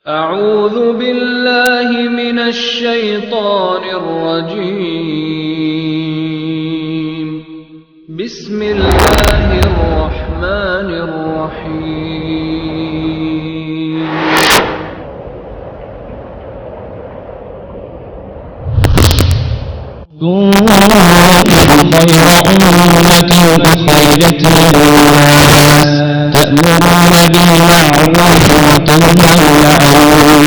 أعوذ بالله من الشيطان الرجيم. بسم الله الرحمن الرحيم. كنتم خير أمة أخرجت للناس تأمرون بالمعروف وتنهون عن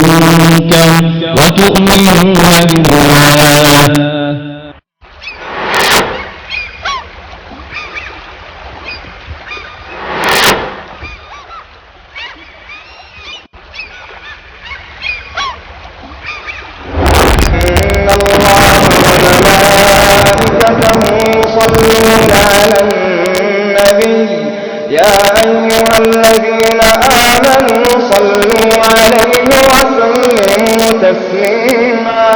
المنكر وتؤمنون بالله. يا أيها الذين آمنوا صلوا عليه وسلموا تسليما.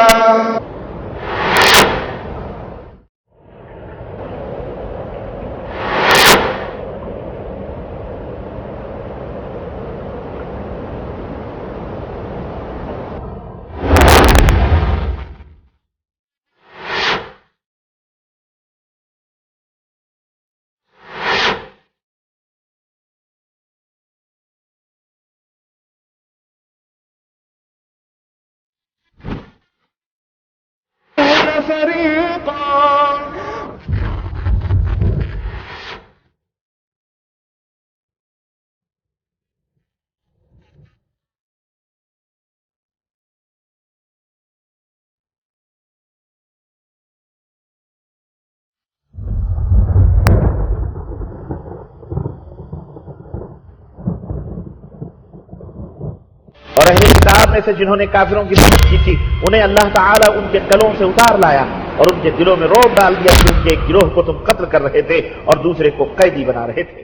اور اہل کتاب میں سے جنہوں نے کافروں کی مدد کی تھی انہیں اللہ تعالیٰ ان کے گلوں سے اتار لایا اور ان کے دلوں میں رعب ڈال دیا کہ ان کے ایک گروہ کو تم قتل کر رہے تھے اور دوسرے کو قیدی بنا رہے تھے،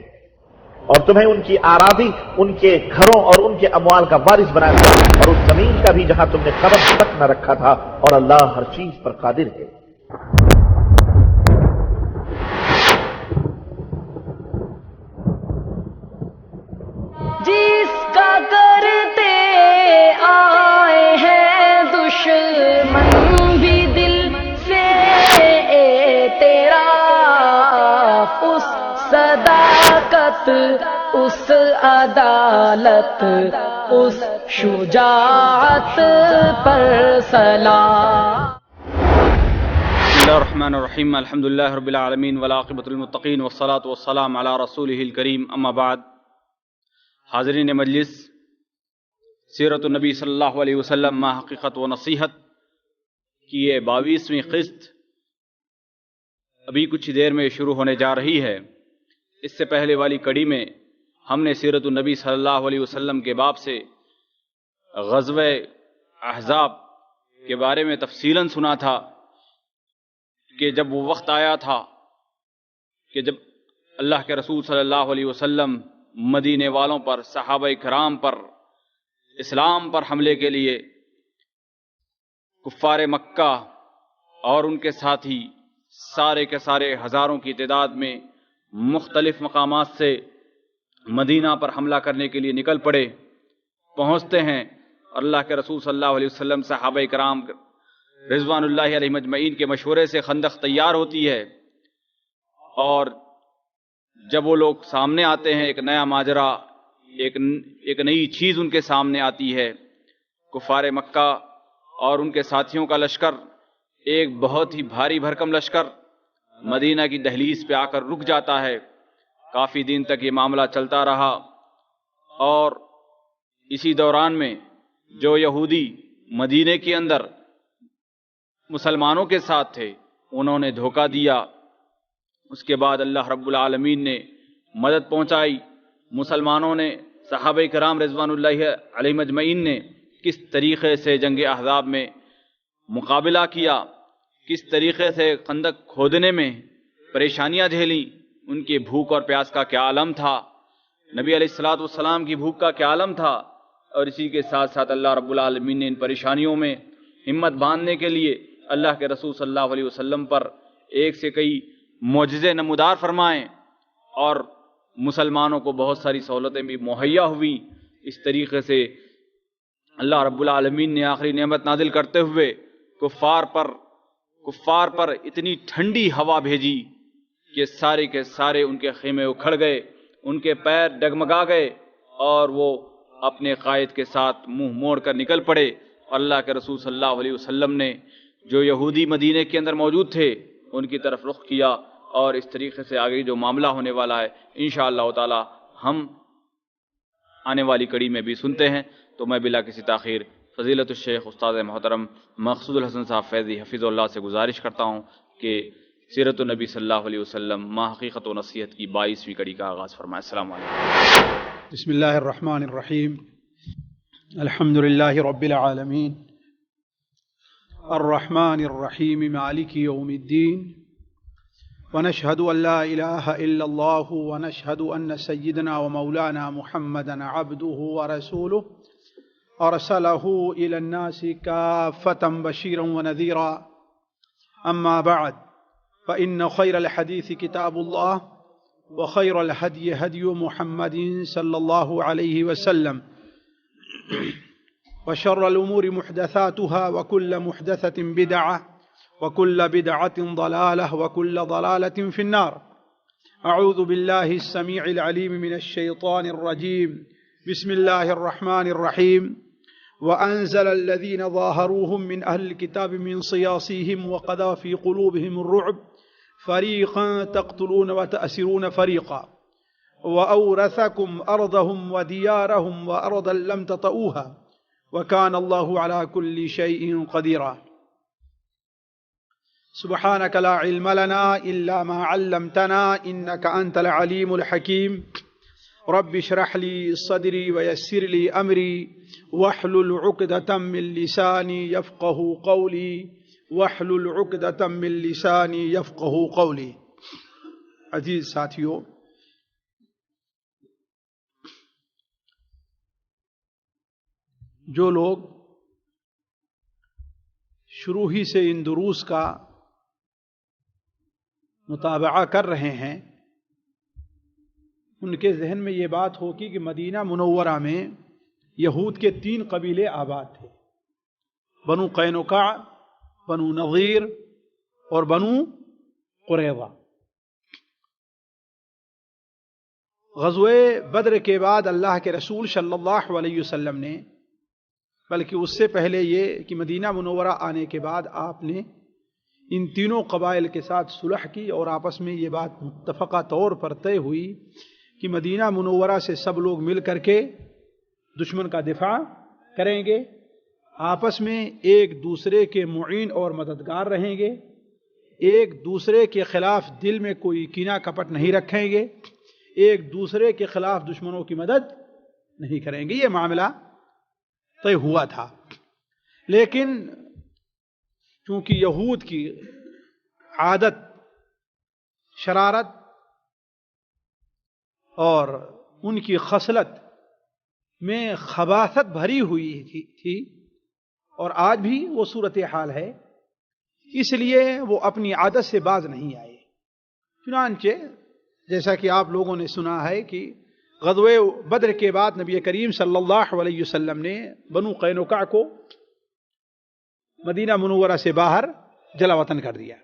اور تمہیں ان کی آراضی، ان کے گھروں اور ان کے اموال کا وارث بنا دیا، اور اس زمین کا بھی جہاں تم نے قدم تک نہ رکھا تھا، اور اللہ ہر چیز پر قادر ہے۔ جس کا کرتے آئے ہیں دشمن بھی دل سے تیرا، اس صداقت، اس عدالت، اس شجاعت پر سلام۔ بسم اللہ الرحمن الرحیم، الحمدللہ رب العالمین والعاقبۃ للمتقین والصلاۃ والسلام علی رسولہ الکریم، اما بعد۔ حاضرین مجلس، سیرت النبی صلی اللہ علیہ وسلم ما حقیقت و نصیحت کی یہ 22ویں قسط ابھی کچھ دیر میں شروع ہونے جا رہی ہے۔ اس سے پہلے والی کڑی میں ہم نے سیرت النبی صلی اللہ علیہ وسلم کے باب سے غزوہ احزاب کے بارے میں تفصیلاً سنا تھا کہ جب وہ وقت آیا تھا کہ جب اللہ کے رسول صلی اللہ علیہ وسلم مدینے والوں پر، صحابہ کرام پر، اسلام پر حملے کے لیے کفار مکہ اور ان کے ساتھی سارے کے سارے ہزاروں کی تعداد میں مختلف مقامات سے مدینہ پر حملہ کرنے کے لیے نکل پڑے، پہنچتے ہیں، اور اللہ کے رسول صلی اللہ علیہ وسلم، صحابہ کرام رضوان اللہ علیہ مجمعین کے مشورے سے خندق تیار ہوتی ہے، اور جب وہ لوگ سامنے آتے ہیں ایک نیا ماجرا، ایک نئی چیز ان کے سامنے آتی ہے۔ کفار مکہ اور ان کے ساتھیوں کا لشکر، ایک بہت ہی بھاری بھرکم لشکر مدینہ کی دہلیز پہ آ کر رک جاتا ہے۔ کافی دن تک یہ معاملہ چلتا رہا، اور اسی دوران میں جو یہودی مدینے کے اندر مسلمانوں کے ساتھ تھے انہوں نے دھوکہ دیا۔ اس کے بعد اللہ رب العالمین نے مدد پہنچائی، مسلمانوں نے، صحابہ کرام رضوان اللہ علیہ مجمعین نے کس طریقے سے جنگ احزاب میں مقابلہ کیا، کس طریقے سے خندق کھودنے میں پریشانیاں جھیلی، ان کی بھوک اور پیاس کا کیا عالم تھا، نبی علیہ الصلوۃ والسلام کی بھوک کا کیا عالم تھا، اور اسی کے ساتھ ساتھ اللہ رب العالمین نے ان پریشانیوں میں ہمت باندھنے کے لیے اللہ کے رسول صلی اللہ علیہ وسلم پر ایک سے کئی معجزے نمودار فرمائے، اور مسلمانوں کو بہت ساری سہولتیں بھی مہیا ہوئیں۔ اس طریقے سے اللہ رب العالمین نے آخری نعمت نازل کرتے ہوئے کفار پر اتنی ٹھنڈی ہوا بھیجی کہ سارے کے سارے ان کے خیمے اکھڑ گئے، ان کے پیر ڈگمگا گئے، اور وہ اپنے قائد کے ساتھ منہ موڑ کر نکل پڑے۔ اور اللہ کے رسول صلی اللہ علیہ وسلم نے جو یہودی مدینے کے اندر موجود تھے ان کی طرف رخ کیا، اور اس طریقے سے آگے جو معاملہ ہونے والا ہے انشاءاللہ تعالی ہم آنے والی کڑی میں بھی سنتے ہیں۔ تو میں بلا کسی تاخیر فضیلت الشیخ استاد محترم مقصود الحسن صاحب فیضی حفظ اللہ سے گزارش کرتا ہوں کہ سیرت النبی صلی اللہ علیہ وسلم ما حقیقت و نصیحت کی 22ویں کڑی کا آغاز فرمائیں۔ السلام علیکم۔ بسم اللہ الرحمن الرحیم، الحمد للہ رب العالمین، الرحمن الرحیم، مالک یوم الدین، ونشهد ان لا الہ الا اللہ، ونشهد ان سیدنا ومولانا محمدا عبده ورسوله ارسلہ الى الناس کافۃ بشیرا ونذیرا، اما بعد فإن خير الحديث كتاب الله وخير الهدي هدي محمد صلى الله عليه وسلم وشر الأمور محدثاتها وكل محدثة بدعة وكل بدعة ضلالة وكل ضلالة في النار۔ أعوذ بالله السميع العليم من الشيطان الرجيم، بسم الله الرحمن الرحيم، وأنزل الذين ظاهروهم من أهل الكتاب من صياصيهم وقذف في قلوبهم الرعب فريقا تقتلون وتأسرون فريقا وأورثكم أرضهم وديارهم وأرضا لم تطئوها وكان الله على كل شيء قديرا۔ سبحانك لا علم لنا إلا ما علمتنا إنك أنت العليم الحكيم، رب اشرح لي صدري ويسر لي أمري واحلل عقدة من لساني يفقهوا قولي واحلل عقدة من لساني يفقهوا قولي۔ عزیز ساتھیو، جو لوگ شروع ہی سے ان دروس کا مطالعہ کر رہے ہیں، ان کے ذہن میں یہ بات ہوگی کہ مدینہ منورہ میں یہود کے 3 قبیلے آباد تھے، بنو قینقاع، بنو نضیر اور بنو قریظہ۔ غزوہ بدر کے بعد اللہ کے رسول صلی اللہ علیہ وسلم نے، بلکہ اس سے پہلے یہ کہ مدینہ منورہ آنے کے بعد آپ نے ان تینوں قبائل کے ساتھ صلح کی، اور آپس میں یہ بات متفقہ طور پر طے ہوئی کہ مدینہ منورہ سے سب لوگ مل کر کے دشمن کا دفاع کریں گے، آپس میں ایک دوسرے کے معین اور مددگار رہیں گے، ایک دوسرے کے خلاف دل میں کوئی کینہ کپٹ نہیں رکھیں گے، ایک دوسرے کے خلاف دشمنوں کی مدد نہیں کریں گے۔ یہ معاملہ طے ہوا تھا، لیکن چونکہ یہود کی عادت شرارت اور ان کی خصلت میں خباثت بھری ہوئی تھی، اور آج بھی وہ صورتحال ہے، اس لیے وہ اپنی عادت سے باز نہیں آئے۔ چنانچہ جیسا کہ آپ لوگوں نے سنا ہے کہ غزوہ بدر کے بعد نبی کریم صلی اللہ علیہ وسلم نے بنو قینقاع کو مدینہ منورہ سے باہر جلا وطن کر دیا۔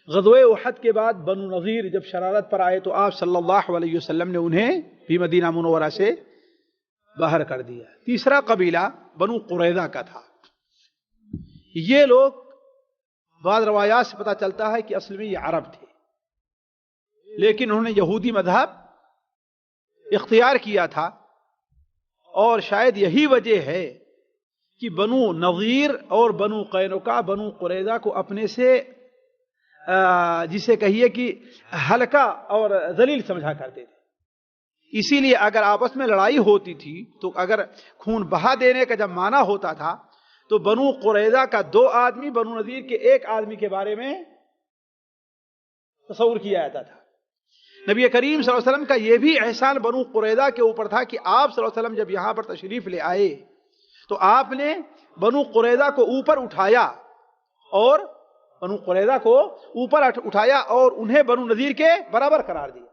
غزوہ احد کے بعد بنو نضیر جب شرارت پر آئے تو آپ صلی اللہ علیہ وسلم نے انہیں بھی مدینہ منورہ سے باہر کر دیا۔ تیسرا قبیلہ بنو قریظہ کا تھا۔ یہ لوگ بعض روایات سے پتہ چلتا ہے کہ اصل میں یہ عرب تھے، لیکن انہوں نے یہودی مذہب اختیار کیا تھا، اور شاید یہی وجہ ہے کہ بنو نضیر اور بنو قینقاع بنو قریظہ کو اپنے سے جسے کہیے کہ ہلکا اور ذلیل سمجھا کرتے تھے۔ اسی لیے اگر آپس میں لڑائی ہوتی تھی تو اگر خون بہا دینے کا جب معنی ہوتا تھا تو بنو قریظہ کا 2 آدمی، بنو نذیر کے 1 آدمی کے بارے میں تصور کیا جاتا تھا۔ نبی کریم صلی اللہ علیہ وسلم کا یہ بھی احسان بنو قریظہ کے اوپر تھا کہ آپ صلی اللہ علیہ وسلم جب یہاں پر تشریف لے آئے تو آپ نے بنو قریظہ کو اوپر اٹھایا اور انہیں بنو نذیر کے برابر قرار دیا،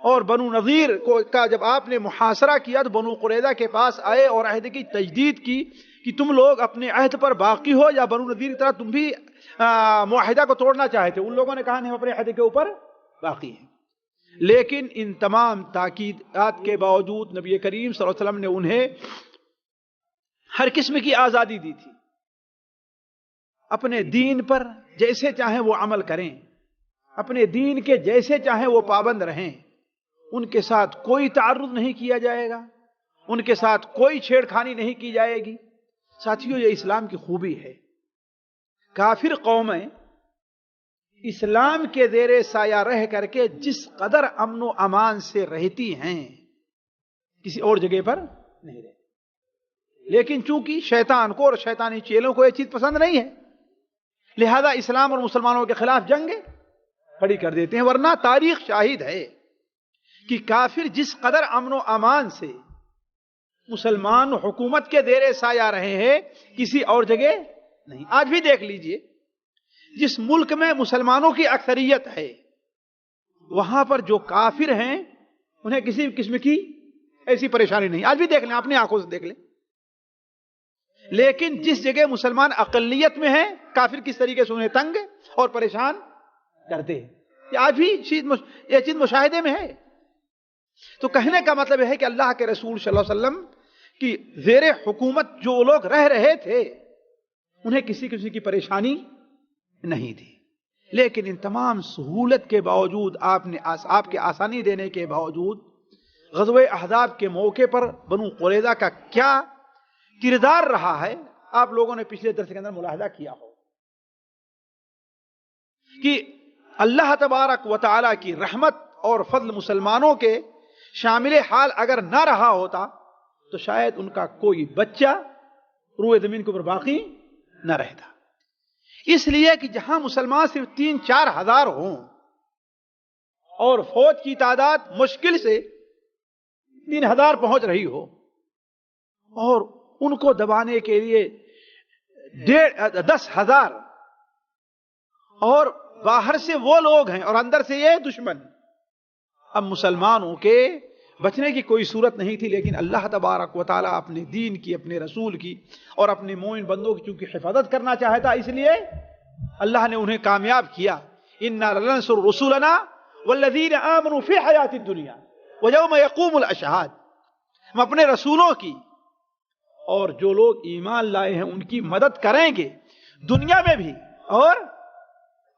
اور بنو نذیر کا جب آپ نے محاصرہ کیا تو بنو قریظہ کے پاس آئے اور عہد کی تجدید کی کہ تم لوگ اپنے عہد پر باقی ہو یا بنو نذیر کی طرح تم بھی معاہدہ کو توڑنا چاہتے۔ ان لوگوں نے کہا نہیں، ہم اپنے عہد کے اوپر باقی ہیں۔ لیکن ان تمام تاکیدات کے باوجود نبی کریم صلی اللہ علیہ وسلم نے انہیں ہر قسم کی آزادی دی تھی، اپنے دین پر جیسے چاہیں وہ عمل کریں، اپنے دین کے جیسے چاہیں وہ پابند رہیں، ان کے ساتھ کوئی تعرض نہیں کیا جائے گا، ان کے ساتھ کوئی چھیڑ خانی نہیں کی جائے گی۔ ساتھیوں، یہ اسلام کی خوبی ہے۔ کافر قومیں اسلام کے زیر سایہ رہ کر کے جس قدر امن و امان سے رہتی ہیں کسی اور جگہ پر نہیں رہتی، لیکن چونکہ شیطان کو اور شیطانی چیلوں کو یہ چیز پسند نہیں ہے، لہذا اسلام اور مسلمانوں کے خلاف جنگیں کھڑی کر دیتے ہیں۔ ورنہ تاریخ شاہد ہے کہ کافر جس قدر امن و امان سے مسلمان حکومت کے زیر سایہ رہے ہیں کسی اور جگہ نہیں۔ آج بھی دیکھ لیجئے، جس ملک میں مسلمانوں کی اکثریت ہے وہاں پر جو کافر ہیں انہیں کسی قسم کی ایسی پریشانی نہیں۔ آج بھی دیکھ لیں، اپنی آنکھوں سے دیکھ لیں۔ لیکن جس جگہ مسلمان اقلیت میں ہیں، کافر کس طریقے سے انہیں تنگ اور پریشان کرتے ہیں، یہ آج بھی یہ چیز مشاہدے میں ہے۔ تو کہنے کا مطلب ہے کہ اللہ کے رسول صلی اللہ علیہ وسلم کی زیر حکومت جو لوگ رہ رہے تھے انہیں کسی قسم کی پریشانی نہیں تھی، لیکن ان تمام سہولت کے باوجود آپ کے آسانی دینے کے باوجود غزوہ احزاب کے موقع پر بنو قریظہ کا کیا کردار رہا ہے آپ لوگوں نے پچھلے درس کے اندر ملاحظہ کیا ہو کہ اللہ تبارک و تعالی کی رحمت اور فضل مسلمانوں کے شامل حال اگر نہ رہا ہوتا تو شاید ان کا کوئی بچہ روئے زمین کے اوپر باقی نہ رہتا۔ اس لیے کہ جہاں مسلمان صرف 3-4 ہزار ہوں اور فوج کی تعداد مشکل سے 3000 پہنچ رہی ہو اور ان کو دبانے کے لیے 10,000 اور باہر سے وہ لوگ ہیں اور اندر سے یہ دشمن، اب مسلمانوں کے بچنے کی کوئی صورت نہیں تھی۔ لیکن اللہ تبارک و تعالیٰ اپنے دین کی، اپنے رسول کی اور اپنے مومن بندوں کی چونکہ حفاظت کرنا چاہتا، اس لیے اللہ نے انہیں کامیاب کیا۔ اِنَّا لَنَنصُرُ رُسُلَنَا وَالَّذِينَ آمَنُوا فِي حَيَاةِ الدُّنْيَا وَيَوْمَ يَقُومُ الْأَشْهَادُ، ہم اپنے رسولوں کی اور جو لوگ ایمان لائے ہیں ان کی مدد کریں گے دنیا میں بھی اور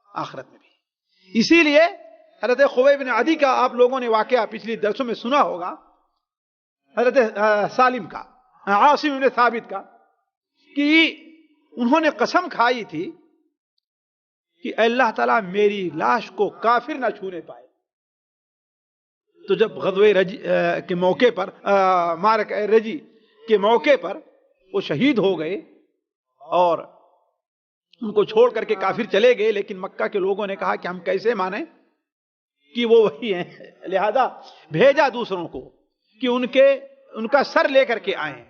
آخرت میں بھی۔ اسی لیے حضرت خبیب بن عدی کا آپ لوگوں نے واقعہ پچھلی درسوں میں سنا ہوگا، حضرت سالم کا، عاصم بن ثابت کا، کہ انہوں نے قسم کھائی تھی کہ اللہ تعالیٰ میری لاش کو کافر نہ چھونے پائے۔ تو جب غزوہ رجی کے موقع پر، معرکہ رجی کے موقع پر وہ شہید ہو گئے اور ان کو چھوڑ کر کے کافر چلے گئے، لیکن مکہ کے لوگوں نے کہا کہ ہم کیسے مانیں کہ وہ وہی ہیں، لہذا بھیجا دوسروں کو کہ ان کا سر لے کر کے آئیں۔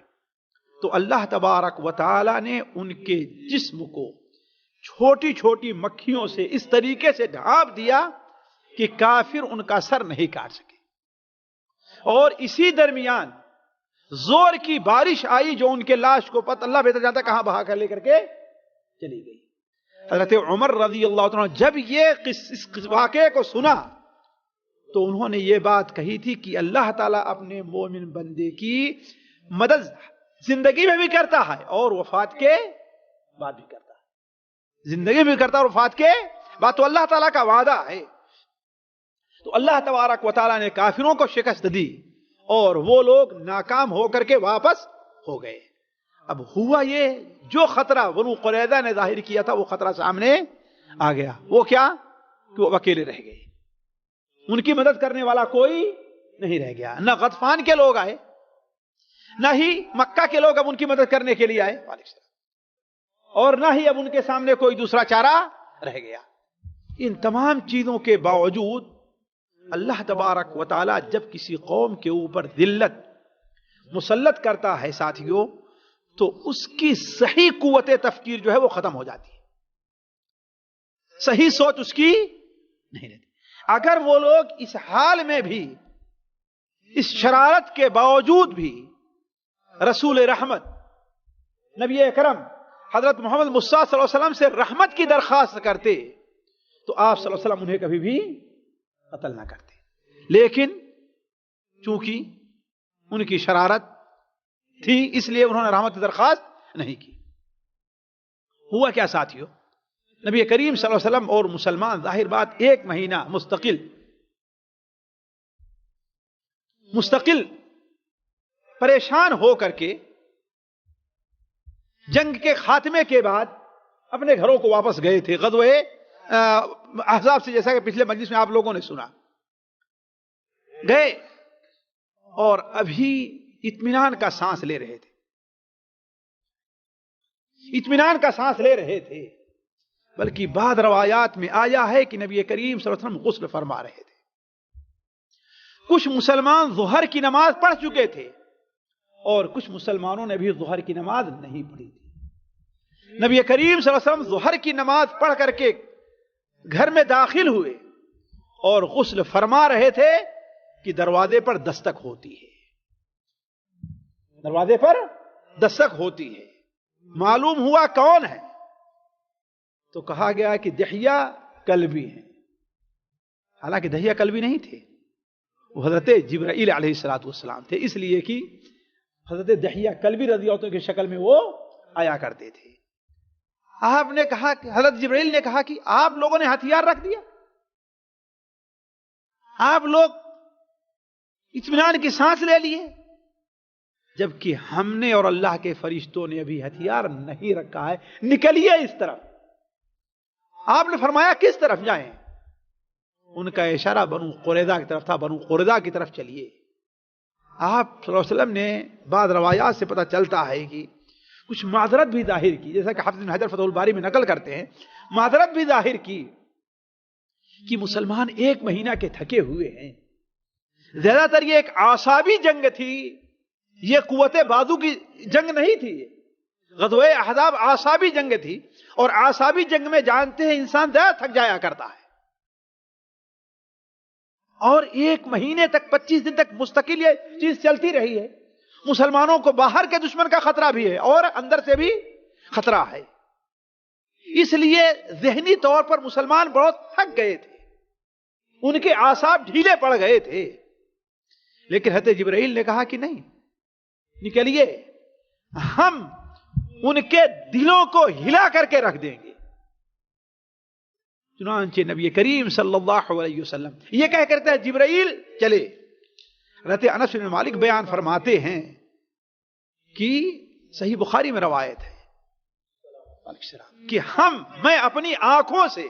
تو اللہ تبارک و تعالی نے ان کے جسم کو چھوٹی چھوٹی مکھیوں سے اس طریقے سے ڈھانپ دیا کہ کافر ان کا سر نہیں کاٹ سکے، اور اسی درمیان زور کی بارش آئی جو ان کے لاش کو پتہ اللہ بہتر جانتا کہاں بہا کر لے کر کے چلی گئی۔ حضرت عمر رضی اللہ عنہ جب یہ اس واقعے کو سنا تو انہوں نے یہ بات کہی تھی کہ اللہ تعالیٰ اپنے مومن بندے کی مدد زندگی میں بھی کرتا ہے اور وفات کے بعد بھی کرتا ہے، زندگی میں بھی کرتا ہے اور وفات کے بعد، تو اللہ تعالیٰ کا وعدہ ہے۔ تو اللہ تبارک و تعالیٰ نے کافروں کو شکست دی اور وہ لوگ ناکام ہو کر کے واپس ہو گئے۔ اب ہوا یہ جو خطرہ بنو قریظہ نے ظاہر کیا تھا وہ خطرہ سامنے آ گیا۔ وہ کیا کہ وہ اکیلے رہ گئے، ان کی مدد کرنے والا کوئی نہیں رہ گیا۔ نہ غطفان کے لوگ آئے، نہ ہی مکہ کے لوگ اب ان کی مدد کرنے کے لیے آئے اور نہ ہی اب ان کے سامنے کوئی دوسرا چارہ رہ گیا. ان تمام چیزوں کے باوجود اللہ تبارک و تعالی جب کسی قوم کے اوپر ذلت مسلط کرتا ہے ساتھیوں تو اس کی صحیح قوت تفکیر جو ہے وہ ختم ہو جاتی ہے, صحیح سوچ اس کی نہیں رہتی. اگر وہ لوگ اس حال میں بھی, اس شرارت کے باوجود بھی رسول رحمت نبی اکرم حضرت محمد مصطفیٰ صلی اللہ علیہ وسلم سے رحمت کی درخواست کرتے تو آپ صلی اللہ علیہ وسلم انہیں کبھی بھی قتل نہ کرتے. لیکن چونکہ ان کی شرارت تھی اس لیے انہوں نے رحمت کی درخواست نہیں کی. ہوا کیا ساتھیوں, نبی کریم صلی اللہ علیہ وسلم اور مسلمان ظاہر بات 1 مہینہ مستقل پریشان ہو کر کے جنگ کے خاتمے کے بعد اپنے گھروں کو واپس گئے تھے. غزوہ احزاب سے, جیسا کہ پچھلے مجلس میں آپ لوگوں نے سنا, گئے اور ابھی اطمینان کا سانس لے رہے تھے, اطمینان کا سانس لے رہے تھے. بلکہ بعض روایات میں آیا ہے کہ نبی کریم صلی اللہ علیہ وسلم غسل فرما رہے تھے. کچھ مسلمان ظہر کی نماز پڑھ چکے تھے اور کچھ مسلمانوں نے بھی ظہر کی نماز نہیں پڑھی تھی. نبی کریم صلی اللہ علیہ وسلم ظہر کی نماز پڑھ کر کے گھر میں داخل ہوئے اور غسل فرما رہے تھے کہ دروازے پر دستک ہوتی ہے, دروازے پر دستک ہوتی ہے. معلوم ہوا کون ہے تو کہا گیا کہ دحیہ کلبی ہیں. حالانکہ دحیہ کلبی نہیں تھے, وہ حضرت جبرائیل علیہ السلام تھے, اس لیے کہ حضرت دحیہ کلبی رضی اللہ عنہ کی شکل میں وہ آیا کرتے تھے. آپ نے کہا, حضرت جبرائیل نے کہا کہ آپ لوگوں نے ہتھیار رکھ دیا, آپ لوگ اطمینان کی سانس لے لیے, جبکہ ہم نے اور اللہ کے فرشتوں نے ابھی ہتھیار نہیں رکھا ہے, نکلیے اس طرف. آپ نے فرمایا کس طرف جائیں؟ ان کا اشارہ بنو قریظہ کی طرف تھا, بنو قریظہ کی طرف چلیے. آپ صلی اللہ علیہ وسلم نے بعض روایات سے پتہ چلتا ہے کہ کچھ معذرت بھی ظاہر کی, جیسا کہ حافظ بن حجر فتح الباری میں نقل کرتے ہیں, معذرت بھی ظاہر کی کہ مسلمان 1 مہینہ کے تھکے ہوئے ہیں. زیادہ تر یہ ایک اعصابی جنگ تھی, یہ قوت بازو کی جنگ نہیں تھی. غزوہ احزاب اعصابی جنگ تھی, اور اعصابی جنگ میں جانتے ہیں انسان زیادہ تھک جایا کرتا ہے. اور 1 مہینے تک 25 دن تک مستقل یہ چیز چلتی رہی ہے. مسلمانوں کو باہر کے دشمن کا خطرہ بھی ہے اور اندر سے بھی خطرہ ہے. اس لیے ذہنی طور پر مسلمان بہت تھک گئے تھے, ان کے اعصاب ڈھیلے پڑ گئے تھے. لیکن حضرت جبرائیل نے کہا کہ نہیں, نکلیے, ہم ان کے دلوں کو ہلا کر کے رکھ دیں گے. چنانچہ نبی کریم صلی اللہ علیہ وسلم یہ کہہ کرتے ہیں جبرائیل چلے. حضرت انس بن مالک بیان فرماتے ہیں کہ صحیح بخاری میں روایت ہے کہ میں اپنی آنکھوں سے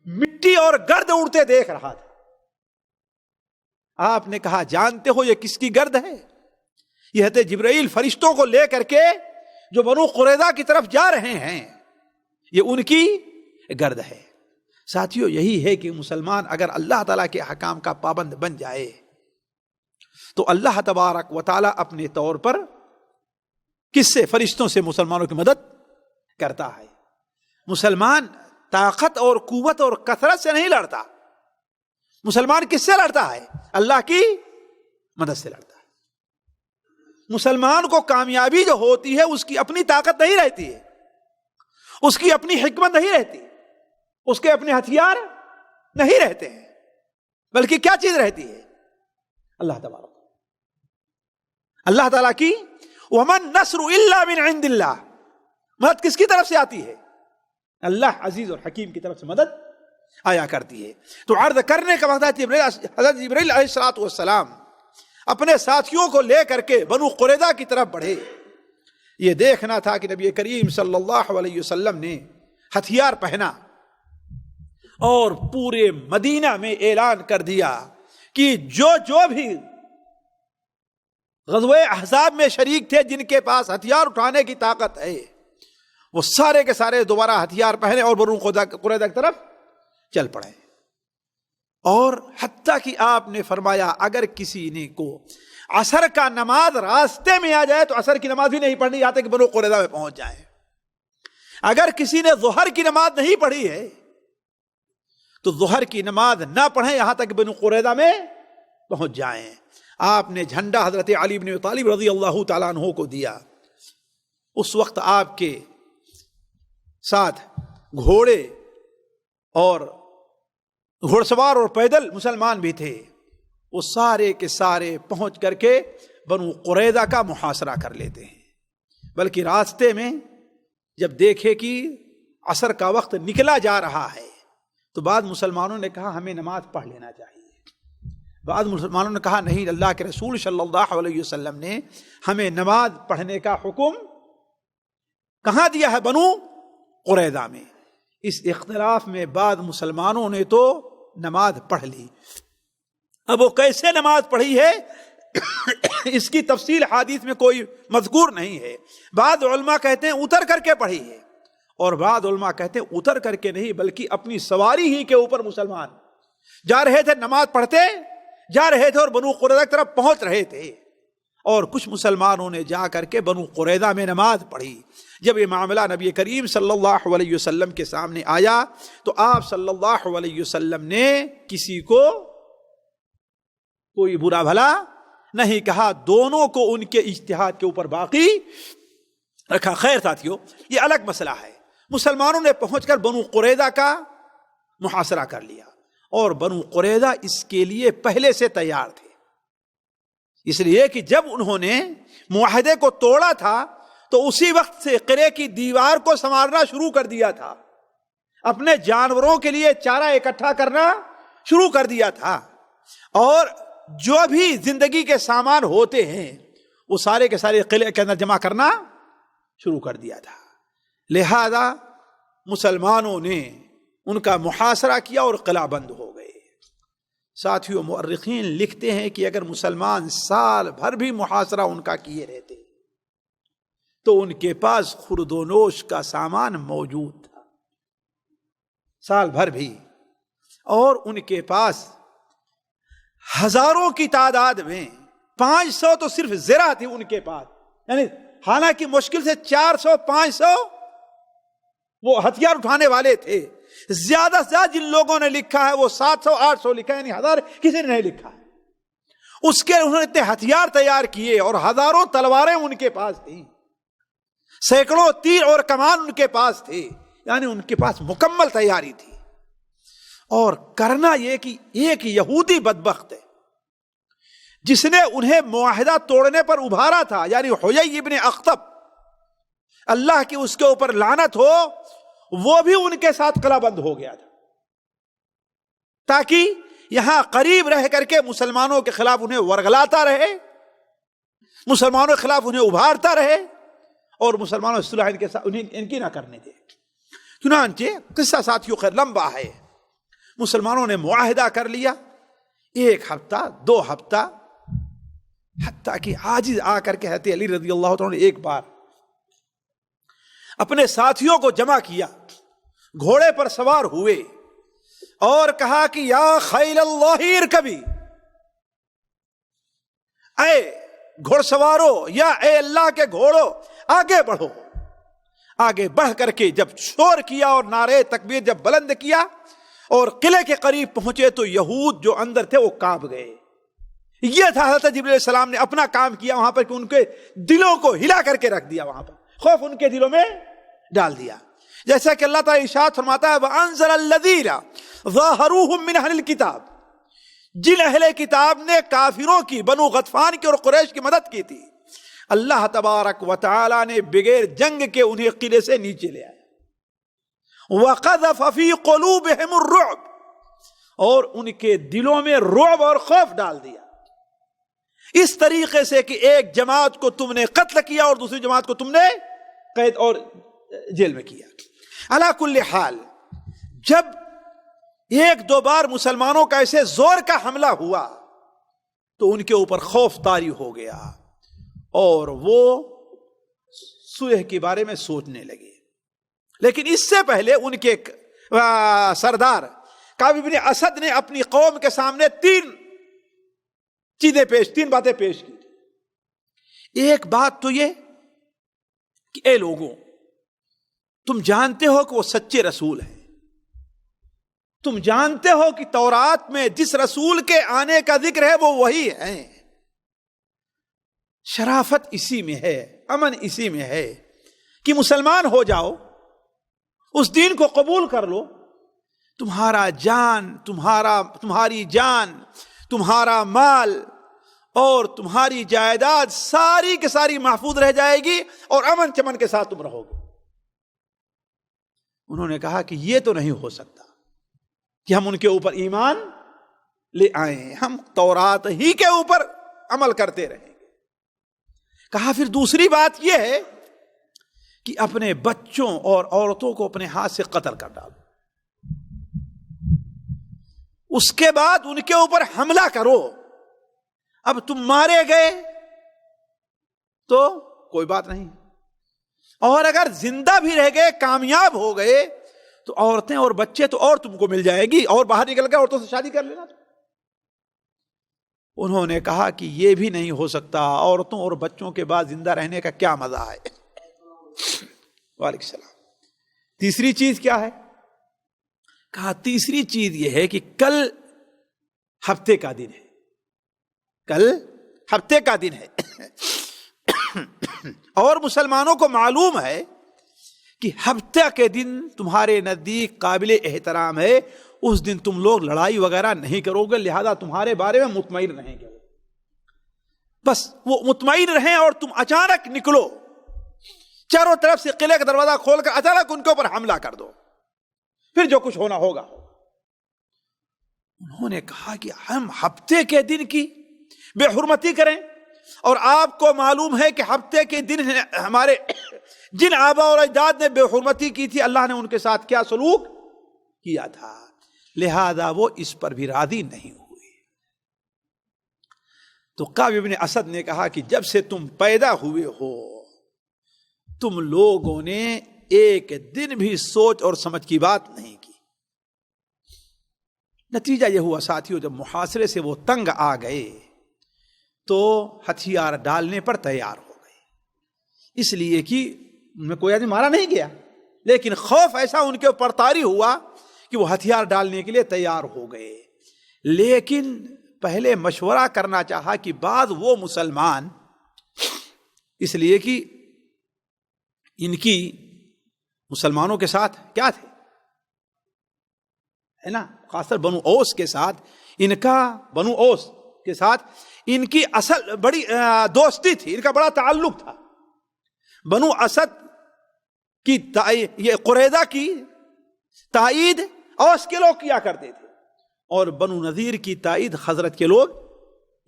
مٹی اور گرد اڑتے دیکھ رہا تھا. آپ نے کہا جانتے ہو یہ کس کی گرد ہے؟ یہ حضرت جبرائیل فرشتوں کو لے کر کے جو بنو قریظہ کی طرف جا رہے ہیں, یہ ان کی گرد ہے. ساتھیوں یہی ہے کہ مسلمان اگر اللہ تعالیٰ کے احکام کا پابند بن جائے تو اللہ تبارک و تعالیٰ اپنے طور پر کس سے, فرشتوں سے مسلمانوں کی مدد کرتا ہے. مسلمان طاقت اور قوت اور کثرت سے نہیں لڑتا, مسلمان کس سے لڑتا ہے؟ اللہ کی مدد سے لڑتا ہے. مسلمان کو کامیابی جو ہوتی ہے اس کی اپنی طاقت نہیں رہتی ہے, اس کی اپنی حکمت نہیں رہتی, اس کے اپنے ہتھیار نہیں رہتے ہیں, بلکہ کیا چیز رہتی ہے؟ اللہ تبارک, اللہ تعالیٰ کی وَمَن نَصْرُ إِلَّا مِنْ عِنْدِ اللَّهِ. مدد کس کی طرف سے آتی ہے؟ اللہ عزیز اور حکیم کی طرف سے مدد آیا کرتی ہے. تو عرض کرنے کا وقت حضرت جبرائیل علیہ السلام اپنے ساتھیوں کو لے کر کے بنو قریظہ کی طرف بڑھے. یہ دیکھنا تھا کہ نبی کریم صلی اللہ علیہ وسلم نے ہتھیار پہنا اور پورے مدینہ میں اعلان کر دیا کہ جو بھی غزوہ احزاب میں شریک تھے، جن کے پاس ہتھیار اٹھانے کی طاقت ہے، وہ سارے کے سارے دوبارہ ہتھیار پہنے اور بنو قریظہ کی طرف چل پڑے. اور حتیٰ کہ آپ نے فرمایا اگر کسی نے کو عصر کا نماز راستے میں آ جائے تو عصر کی نماز بھی نہیں پڑھنی یہاں تک کہ بنو قریظہ میں پہنچ جائے. اگر کسی نے ظہر کی نماز نہیں پڑھی ہے تو ظہر کی نماز نہ پڑھیں یہاں تک بنو قریظہ میں پہنچ جائیں. آپ نے جھنڈا حضرت علی بن ابی طالب رضی اللہ تعالیٰ عنہ کو دیا. اس وقت آپ کے ساتھ گھوڑے اور گھوڑ سوار اور پیدل مسلمان بھی تھے. وہ سارے کے سارے پہنچ کر کے بنو قریظہ کا محاصرہ کر لیتے ہیں. بلکہ راستے میں جب دیکھے کہ عصر کا وقت نکلا جا رہا ہے تو بعض مسلمانوں نے کہا ہمیں نماز پڑھ لینا چاہیے. بعض مسلمانوں نے کہا نہیں، اللہ کے رسول صلی اللہ علیہ وسلم نے ہمیں نماز پڑھنے کا حکم کہاں دیا ہے؟ بنو قریظہ میں. اس اختلاف میں بعض مسلمانوں نے تو نماز پڑھ لی. اب وہ کیسے نماز پڑھی ہے اس کی تفصیل حدیث میں کوئی مذکور نہیں ہے. بعض علماء کہتے ہیں اتر کر کے پڑھی ہے، اور بعض علماء کہتے ہیں اتر کر کے نہیں بلکہ اپنی سواری ہی کے اوپر مسلمان جا رہے تھے، نماز پڑھتے جا رہے تھے اور بنو قریظہ کی طرف پہنچ رہے تھے. اور کچھ مسلمانوں نے جا کر کے بنو قریظہ میں نماز پڑھی. جب یہ معاملہ نبی کریم صلی اللہ علیہ وسلم کے سامنے آیا تو آپ صلی اللہ علیہ وسلم نے کسی کو کوئی برا بھلا نہیں کہا، دونوں کو ان کے اجتہاد کے اوپر باقی رکھا. خیر ساتھیو، یہ الگ مسئلہ ہے. مسلمانوں نے پہنچ کر بنو قریظہ کا محاصرہ کر لیا، اور بنو قریظہ اس کے لیے پہلے سے تیار تھے. اس لیے کہ جب انہوں نے معاہدے کو توڑا تھا تو اسی وقت سے قلعے کی دیوار کو سنوارنا شروع کر دیا تھا، اپنے جانوروں کے لیے چارہ اکٹھا کرنا شروع کر دیا تھا، اور جو بھی زندگی کے سامان ہوتے ہیں وہ سارے کے سارے قلعے کے اندر جمع کرنا شروع کر دیا تھا. لہذا مسلمانوں نے ان کا محاصرہ کیا اور قلعہ بند ہو گئے. ساتھیوں، مؤرخین لکھتے ہیں کہ اگر مسلمان سال بھر بھی محاصرہ ان کا کیے رہتے تو ان کے پاس خورد و نوش کا سامان موجود تھا سال بھر بھی، اور ان کے پاس ہزاروں کی تعداد میں 500 تو صرف زرہ تھی ان کے پاس. یعنی حالانکہ مشکل سے 400-500 وہ ہتھیار اٹھانے والے تھے. زیادہ سے زیادہ جن لوگوں نے لکھا ہے وہ 700-800 لکھا ہے، یعنی 1000 کسی نے نہیں لکھا ہے. اس کے انہوں نے اتنے ہتھیار تیار کیے اور ہزاروں تلواریں ان کے پاس تھیں، سینکڑوں تیر اور کمان ان کے پاس تھے. یعنی ان کے پاس مکمل تیاری تھی. اور کرنا یہ کہ ایک یہودی بدبخت ہے جس نے انہیں معاہدہ توڑنے پر ابھارا تھا، یعنی حیی ابن اخطب، اللہ کی اس کے اوپر لعنت ہو، وہ بھی ان کے ساتھ قلعہ بند ہو گیا تھا تاکہ یہاں قریب رہ کر کے مسلمانوں کے خلاف انہیں ورگلاتا رہے، مسلمانوں کے خلاف انہیں ابھارتا رہے، اور مسلمانوں سے صلح ان کی نہ کرنے دے. چنانچہ قصہ ساتھیوں خیر لمبا ہے. مسلمانوں نے معاہدہ کر لیا، 1 ہفتہ 2 ہفتہ، حتیٰ کہ عاجز آ کر کے حضرت علی رضی اللہ عنہ نے ایک بار اپنے ساتھیوں کو جمع کیا، گھوڑے پر سوار ہوئے اور کہا کہ یا خیل اللہ ارکبی، اے گھوڑ سوارو یا اے اللہ کے گھوڑو آگے بڑھو. آگے بڑھ کر کے جب شور کیا اور نعرے تکبیر جب بلند کیا اور قلعے کے قریب پہنچے تو یہود جو اندر تھے وہ کانپ گئے. یہ تھا حضرت جبرائیل علیہ السلام نے اپنا کام کیا وہاں پر کہ ان کے دلوں کو ہلا کر کے رکھ دیا، وہاں پر خوف ان کے دلوں میں ڈال دیا. جیسا کہ اللہ تعالیٰ ارشاد فرماتا ہے وَأَنزَلَ الَّذِينَ ظَاهَرُوهُم مِّنْ أَهْلِ الْكِتَابِ، جن اہل کتاب نے کافروں کی، بنو غطفان کی اور قریش کی مدد کی تھی، اللہ تبارک و تعالی نے بغیر جنگ کے انہیں قلعے سے نیچے لے آیا. وَقَذَفَ فِي قُلُوبِهِمُ الرُّعْبَ، اور ان کے دلوں میں رعب اور خوف ڈال دیا، اس طریقے سے کہ ایک جماعت کو تم نے قتل کیا اور دوسری جماعت کو تم نے قید اور جیل میں کیا. علی کل حال جب 1-2 بار مسلمانوں کا ایسے زور کا حملہ ہوا تو ان کے اوپر خوف طاری ہو گیا. اور وہ صلح کے بارے میں سوچنے لگے. لیکن اس سے پہلے ان کے سردار کعب بن اسد نے اپنی قوم کے سامنے تین باتیں پیش کی. ایک بات تو یہ کہ اے لوگوں، تم جانتے ہو کہ وہ سچے رسول ہیں، تم جانتے ہو کہ تورات میں جس رسول کے آنے کا ذکر ہے وہ وہی ہے. شرافت اسی میں ہے، امن اسی میں ہے کہ مسلمان ہو جاؤ، اس دین کو قبول کر لو. تمہاری جان، تمہارا مال اور تمہاری جائیداد ساری کی ساری محفوظ رہ جائے گی اور امن چمن کے ساتھ تم رہو گے. انہوں نے کہا کہ یہ تو نہیں ہو سکتا کہ ہم ان کے اوپر ایمان لے آئیں، ہم تورات ہی کے اوپر عمل کرتے رہیں گے. کہا پھر دوسری بات یہ ہے کہ اپنے بچوں اور عورتوں کو اپنے ہاتھ سے قتل کر ڈالو، اس کے بعد ان کے اوپر حملہ کرو. اب تم مارے گئے تو کوئی بات نہیں، اور اگر زندہ بھی رہ گئے، کامیاب ہو گئے، تو عورتیں اور بچے تو اور تم کو مل جائے گی، اور باہر نکل کے عورتوں سے شادی کر لینا. انہوں نے کہا کہ یہ بھی نہیں ہو سکتا، عورتوں اور بچوں کے بعد زندہ رہنے کا کیا مزہ ہے. وعلیکم السلام. تیسری چیز کیا ہے؟ کہا تیسری چیز یہ ہے کہ کل ہفتے کا دن ہے، کل ہفتے کا دن ہے اور مسلمانوں کو معلوم ہے کہ ہفتہ کے دن تمہارے نزدیک قابل احترام ہے، اس دن تم لوگ لڑائی وغیرہ نہیں کرو گے، لہذا تمہارے بارے میں مطمئن رہیں گے. بس وہ مطمئن رہیں اور تم اچانک نکلو، چاروں طرف سے قلعے کا دروازہ کھول کر اچانک ان کے اوپر حملہ کر دو، پھر جو کچھ ہونا ہوگا. انہوں نے کہا کہ ہم ہفتے کے دن کی بے حرمتی کریں، اور آپ کو معلوم ہے کہ ہفتے کے دن ہمارے جن آبا اور اجداد نے بے حرمتی کی تھی، اللہ نے ان کے ساتھ کیا سلوک کیا تھا، لہذا وہ اس پر بھی راضی نہیں ہوئے. تو کعب بن اسد نے کہا کہ جب سے تم پیدا ہوئے ہو تم لوگوں نے ایک دن بھی سوچ اور سمجھ کی بات نہیں کی. نتیجہ یہ ہوا ساتھیوں، جب محاصرے سے وہ تنگ آ گئے تو ہتھیار ڈالنے پر تیار ہو گئے، اس لیے کہ ان میں کوئی آدمی مارا نہیں گیا، لیکن خوف ایسا ان کے اوپر طاری ہوا کہ وہ ہتھیار ڈالنے کے لیے تیار ہو گئے. لیکن پہلے مشورہ کرنا چاہا کہ بعض وہ مسلمان، اس لیے کہ ان کی مسلمانوں کے ساتھ کیا تھے، ہے نا، خاص طور بنو اوس کے ساتھ، بنو اوس کے ساتھ ان کی اصل بڑی دوستی تھی، ان کا بڑا تعلق تھا. بنو اسد کی یہ قریظہ کی تائید اوس کے لوگ کیا کرتے تھے، اور بنو نذیر کی تائید خزرج کے لوگ